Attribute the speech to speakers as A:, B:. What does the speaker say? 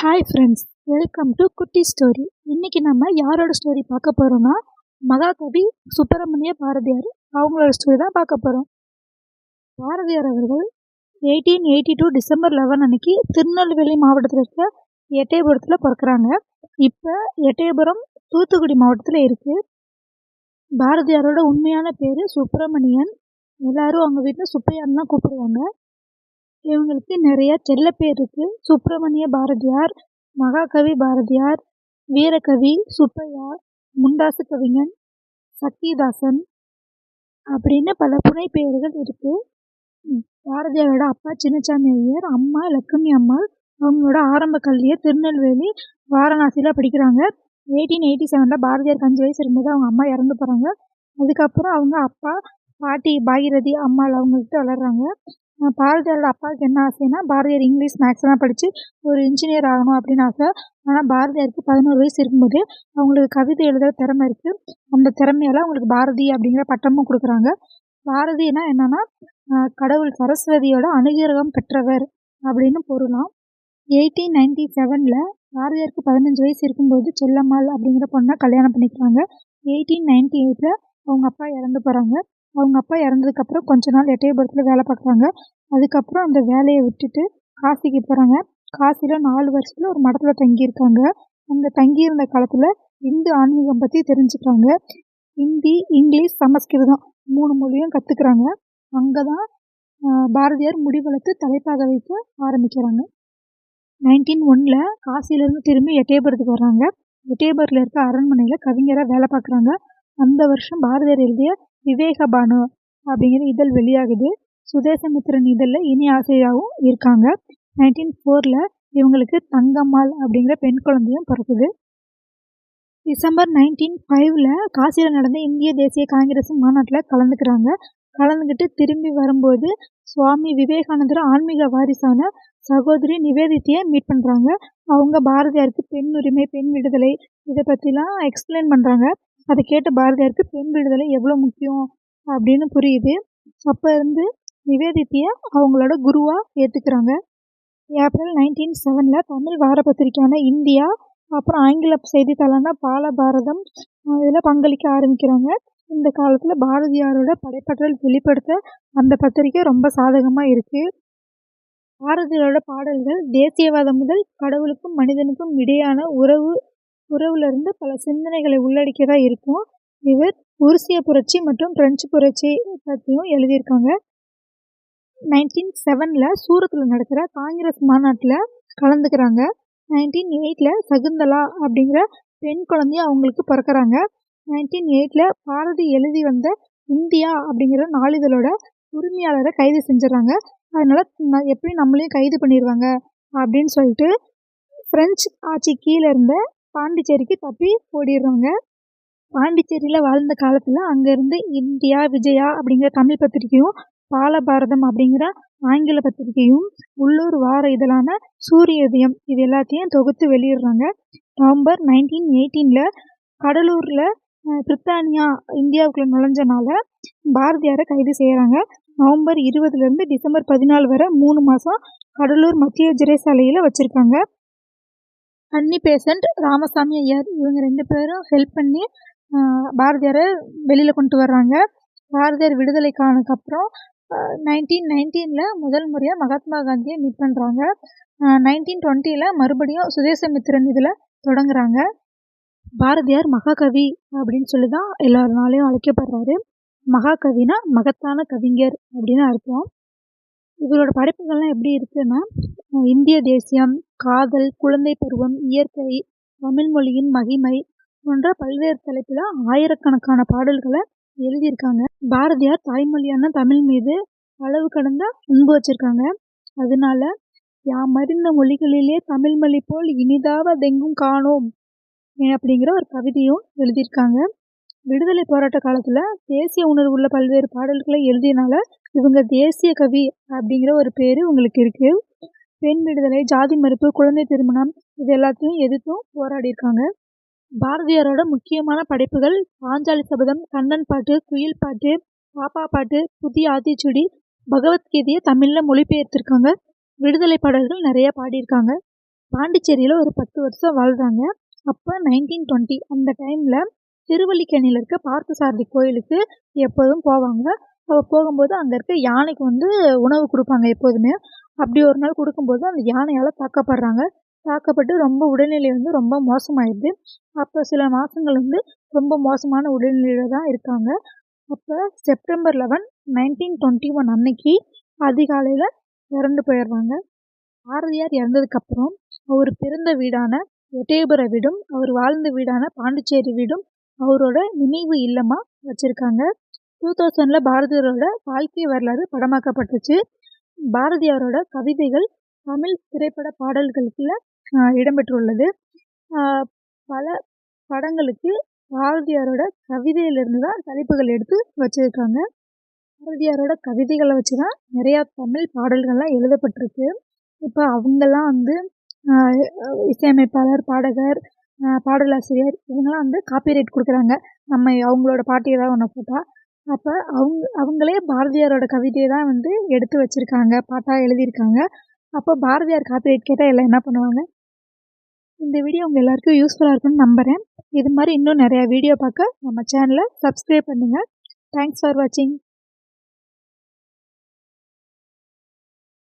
A: Hi friends, welcome to குட்டி story. இன்னைக்கு நம்ம யாரோட ஸ்டோரி பார்க்க போகிறோம்னா, மகாகவி சுப்பிரமணிய பாரதியார் அவங்களோட ஸ்டோரி தான் பார்க்க போகிறோம். பாரதியார் அவர்கள் 1882 டிசம்பர் 11 அன்னைக்கு திருநெல்வேலி மாவட்டத்தில் இருக்க எட்டயபுரத்தில் பிறக்கிறாங்க. இப்போ எட்டயபுரம் தூத்துக்குடி மாவட்டத்தில் இருக்குது. பாரதியாரோட உண்மையான பேர் சுப்பிரமணியன். எல்லாரும் அவங்க வீட்டில் சுப்பையான்னு தான் கூப்பிடுவாங்க. இவங்களுக்கு நிறைய செல்ல பேர் இருக்குது. சுப்பிரமணிய பாரதியார், மகாகவி பாரதியார், வீரகவி, சுப்பையா, முண்டாசு கவிஞன், சக்திதாசன் அப்படின்னு பல புனை பெயர்கள் இருக்குது. பாரதியாரோட அப்பா சின்னசாமி ஐயர், அம்மா லட்சுமி அம்மாள். அவங்களோட ஆரம்ப கல்வியை திருநெல்வேலி, வாரணாசியில் படிக்கிறாங்க. 1887 பாரதியாருக்கு 5 வயசு இருக்கும்போது அவங்க அம்மா இறந்து போகிறாங்க. அதுக்கப்புறம் அவங்க அப்பா, பாட்டி பாகிரதி அம்மாள் அவங்கக்கிட்ட வளர்கிறாங்க. பாரதியாரோட அப்பாவுக்கு என்ன ஆசைன்னா, பாரதியார் இங்கிலீஷ் மேக்ஸ்லாம் படித்து ஒரு இன்ஜினியர் ஆகணும் அப்படின்னு ஆசை. ஆனால் பாரதியாருக்கு 11 வயசு இருக்கும்போது அவங்களுக்கு கவிதை எழுதுகிற திறமை இருக்குது. அந்த திறமையால் அவங்களுக்கு பாரதி அப்படிங்கிற பட்டமும் கொடுக்குறாங்க. பாரதினா என்னன்னா, கடவுள் சரஸ்வதியோட அனுகிரகம் பெற்றவர் அப்படின்னு பொருளாம். 1897 பாரதியாருக்கு 15 வயசு இருக்கும்போது செல்லம்மாள் அப்படிங்கிற பொண்ணை கல்யாணம் பண்ணிக்கிறாங்க. 1898 அவங்க அப்பா இறந்து போகிறாங்க. அவங்க அப்பா இறந்ததுக்கப்புறம் கொஞ்ச நாள் எட்டயபுரத்தில் வேலை பார்க்குறாங்க. அதுக்கப்புறம் அந்த வேலையை விட்டுட்டு காசிக்கு போகிறாங்க. காசியில் 4 வருஷத்தில் ஒரு மடத்தில் தங்கியிருக்காங்க. அங்கே தங்கியிருந்த காலத்தில் இந்து ஆன்மீகம் பற்றி தெரிஞ்சுக்கிறாங்க. ஹிந்தி, இங்கிலீஷ், சமஸ்கிருதம் 3 மொழியும் கற்றுக்குறாங்க. அங்கே தான் பாரதியார் முடி வளர்த்து தலைப்பாக வைக்க ஆரம்பிக்கிறாங்க. 1901 காசியிலேருந்து திரும்பி எட்டயபுரத்துக்கு வர்றாங்க. எட்டயபுரத்தில் இருக்க அரண்மனையில் கவிஞராக வேலை பார்க்குறாங்க. அந்த வருஷம் பாரதியார் எழுதிய விவேகபானு அப்படிங்கிற இதழ் வெளியாகுது. சுதேசமித்திரன் இதழில் இனி ஆசிரியராகவும் இருக்காங்க. 1904 இவங்களுக்கு தங்கம்மாள் அப்படிங்கிற பெண் குழந்தையும் பிறக்குது. டிசம்பர் 1905 காசியில் நடந்த இந்திய தேசிய காங்கிரஸ் மாநாட்டில் கலந்துக்கிட்டு திரும்பி வரும்போது சுவாமி விவேகானந்தர் ஆன்மீக வாரிசான சகோதரி நிவேதித்தையை மீட் பண்ணுறாங்க. அவங்க பாரதியாருக்கு பெண் உரிமை, பெண் விடுதலை இதை பற்றிலாம் எக்ஸ்பிளைன் பண்ணுறாங்க. அதை கேட்ட பாரதியாருக்கு பெண் விடுதலை எவ்வளோ முக்கியம் அப்படின்னு புரியுது. அப்போ இருந்து நிவேதித்தையை அவங்களோட குருவாக ஏற்றுக்கிறாங்க. ஏப்ரல் 1907 தமிழ் வார பத்திரிக்கையான இந்தியா, அப்புறம் ஆங்கில செய்தித்தாளான பாலபாரதம் இதில் பங்களிக்க ஆரம்பிக்கிறாங்க. இந்த காலத்தில் பாரதியாரோட படைப்பாற்றல் வெளிப்படுத்த அந்த பத்திரிக்கை ரொம்ப சாதகமாக இருக்குது. பாரதியாரோட பாடல்கள் தேசியவாதம் முதல் கடவுளுக்கும் மனிதனுக்கும் இடையான உறவுலேருந்து பல சிந்தனைகளை உள்ளடக்கியதாக இருக்கும். இவர் உருசிய புரட்சி மற்றும் பிரெஞ்சு புரட்சி பற்றியும் எழுதியிருக்காங்க. 1907 சூரத்தில் நடக்கிற காங்கிரஸ் மாநாட்டில் கலந்துக்கிறாங்க. 1908 சகுந்தலா அப்படிங்கிற பெண் குழந்தைய அவங்களுக்கு பிறக்கிறாங்க. 1908 பாரதி எழுதி வந்த இந்தியா அப்படிங்கிற நாளிதழோட உரிமையாளரை கைது செஞ்சிடறாங்க. அதனால எப்படி நம்மளையும் கைது பண்ணிடுவாங்க அப்படின்னு சொல்லிட்டு பிரெஞ்சு ஆட்சி கீழே இருந்த பாண்டிச்சேரிக்கு தப்பி ஓடிடுறாங்க. பாண்டிச்சேரியில் வாழ்ந்த காலத்தில் அங்கேருந்து இந்தியா, விஜயா அப்படிங்கிற தமிழ் பத்திரிகையும், பாலபாரதம் அப்படிங்கிற ஆங்கில பத்திரிகையும், உள்ளூர் வார இதழான சூரியோதயம் இது எல்லாத்தையும் தொகுத்து வெளியிடுறாங்க. நவம்பர் 1918 கடலூரில் பிரித்தானியா இந்தியாவுக்குள்ள நுழைஞ்சனால பாரதியாரை கைது செய்கிறாங்க. நவம்பர் 20 டிசம்பர் 14 வரை 3 மாதம் கடலூர் மத்திய சிறைச்சாலையில் வச்சுருக்காங்க. அன்னி பெசன்ட், ராமசாமி ஐயர் இவங்க 2 பேரும் ஹெல்ப் பண்ணி பாரதியாரை வெளியில் கொண்டு வர்றாங்க. பாரதியார் விடுதலைக்கானதுக்கப்புறம் 1919 முதல் முறையாக மகாத்மா காந்தியை மீட் பண்ணுறாங்க. 1920 மறுபடியும் சுதேசமித்திரன் இதில் தொடங்குறாங்க. பாரதியார் மகாகவி அப்படின்னு சொல்லி தான் எல்லாருனாலையும் அழைக்கப்படுறாரு. மகாகவினா மகத்தான கவிஞர் அப்படின்னு அர்த்தம். இவரோட படைப்புகள்லாம் எப்படி இருக்குன்னா, இந்திய தேசியம், காதல், குழந்தை பருவம், இயற்கை, தமிழ் மொழியின் மகிமை போன்ற பல்வேறு தலைப்பில் ஆயிரக்கணக்கான பாடல்களை எழுதியிருக்காங்க. பாரதியார் தாய்மொழியான தமிழ் மீது அளவு கடந்த அன்பு வச்சிருக்காங்க. அதனால யாம் அறிந்த மொழிகளிலே தமிழ் மொழி போல் இனிதாவதெங்கும் காணோம் அப்படிங்கிற ஒரு கவிதையும் எழுதியிருக்காங்க. விடுதலை போராட்ட காலத்தில் தேசிய உணர்வுள்ள பல்வேறு பாடல்களை எழுதியனால இவங்க தேசிய கவி அப்படிங்கிற ஒரு பேர் இவங்களுக்கு இருக்குது. பெண் விடுதலை, ஜாதி மறுப்பு, குழந்தை திருமணம் இது எல்லாத்தையும் எதிர்த்தும் போராடியிருக்காங்க. பாரதியாரோட முக்கியமான படைப்புகள் பாஞ்சாலி சபதம், கண்ணன் பாட்டு, குயில் பாட்டு, பாப்பா பாட்டு, புதிய ஆத்திச்சூடி, பகவத்கீதையை தமிழில் மொழிபெயர்த்திருக்காங்க. விடுதலை பாடல்கள் நிறைய பாடியிருக்காங்க. பாண்டிச்சேரியில் ஒரு 10 வருஷம் வாழ்கிறாங்க. அப்போ 1920 அந்த டைமில் திருவல்லிக்கேணியில் இருக்க பார்த்தசாரதி கோயிலுக்கு எப்போதும் போவாங்க. போகும்போது அங்கே இருக்க யானைக்கு உணவு கொடுப்பாங்க எப்போதுமே. அப்படி ஒரு நாள் கொடுக்கும்போது அந்த யானையால் தாக்கப்படுறாங்க. தாக்கப்பட்டு ரொம்ப உடல்நிலை ரொம்ப மோசமாயிடுது. அப்போ சில மாதங்கள் ரொம்ப மோசமான உடல்நிலையில் தான் இருக்காங்க. அப்போ செப்டம்பர் 11, 1921 அன்னைக்கு அதிகாலையில் இறந்து போயிடுறாங்க. பாரதியார் இறந்ததுக்கப்புறம் அவர் பிறந்த வீடான எட்டயபுர வீடும் அவர் வாழ்ந்த வீடான பாண்டிச்சேரி வீடும் அவரோட நினைவு இல்லமாக வச்சுருக்காங்க. 2000 பாரதியாரோட வாழ்க்கை வரலாறு படமாக்கப்பட்டுச்சு. பாரதியாரோட கவிதைகள் தமிழ் திரைப்பட பாடல்களுக்குள்ள இடம்பெற்றுள்ளது. பல படங்களுக்கு பாரதியாரோட கவிதையிலிருந்து தான் தலைப்புகள் எடுத்து வச்சுருக்காங்க. பாரதியாரோட கவிதைகளை வச்சு தான் நிறையா தமிழ் பாடல்கள்லாம் எழுதப்பட்டிருக்கு. இப்போ அவங்கெல்லாம் இசையமைப்பாளர், பாடகர், பாடலாசிரியர் இவங்கெல்லாம் காப்பிரைட் கொடுக்குறாங்க. நம்ம அவங்களோட பாட்டு ஏதாவது ஒன்று போட்டால் அப்போ அவங்களே பாரதியாரோட கவிதையை தான் எடுத்து வச்சுருக்காங்க, பாட்டாக எழுதியிருக்காங்க. அப்போ பாரதியார் காப்பிரைட் கேட்டால் எல்லாம் என்ன பண்ணுவாங்க? இந்த வீடியோ உங்கள் எல்லாருக்கும் யூஸ்ஃபுல்லாக இருக்குன்னு நம்புகிறேன். இது மாதிரி இன்னும் நிறையா வீடியோ பார்க்க நம்ம சேனலை சப்ஸ்கிரைப் பண்ணுங்கள். தேங்க்ஸ் ஃபார் வாட்சிங்.